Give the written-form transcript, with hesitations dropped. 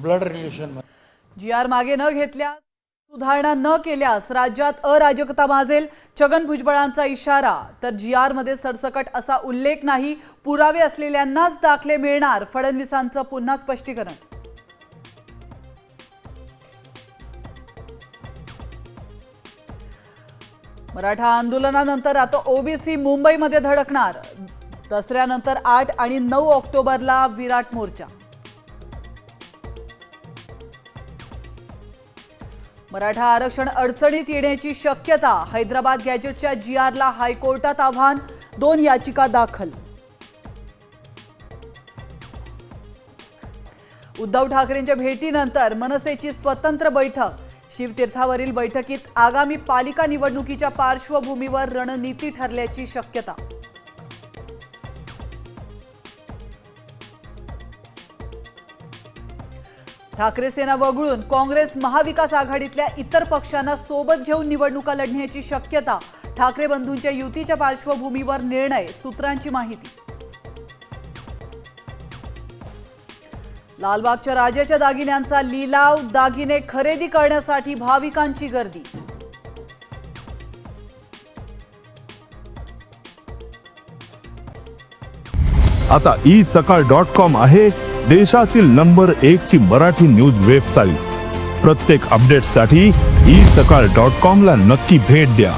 Blood relation GR मागे न घेतल्यास, सुधारणा न केल्यास राज्यात अराजकता माजेल, छगन भुजबळांचा इशारा. तर GR मध्ये सरसकट असा उल्लेख नाही, पुरावे असलेल्यांनाच दाखले मिळणार, फडणवीसांचं पुन्हा स्पष्टीकरण. मराठा आंदोलनानंतर आता ओबीसी मुंबईमध्ये धडकणार. दसऱ्यानंतर 8 आणि 9 ऑक्टोबरला विराट मोर्चा. मराठा आरक्षण अडचणीत येण्याची शक्यता. हैदराबाद गॅजेटच्या GRला हायकोर्टात आव्हान, 2 याचिका दाखल. उद्धव ठाकरेंच्या भेटीनंतर मनसेची स्वतंत्र बैठक. शिवतीर्थावरील बैठकीत आगामी पालिका निवडणुकीच्या पार्श्वभूमीवर रणनीती ठरल्याची शक्यता. ठाकरे सेना वगळून काँग्रेस महाविकास आघाडीतल्या इतर पक्षांना सोबत घेऊन निवडणुका लढण्याची शक्यता. ठाकरे बंधूंच्या युतीच्या पार्श्वभूमीवर निर्णय, सूत्रांची माहिती. लालबागच्या राजाच्या दागिन्यांचा लिलाव. दागिने खरेदी करण्यासाठी भाविकांची गर्दी. आता isakal.com आहे देशातील नंबर 1 ची मराठी न्यूज वेबसाईट. प्रत्येक अपडेटसाठी isakal.com ला नक्की भेट द्या.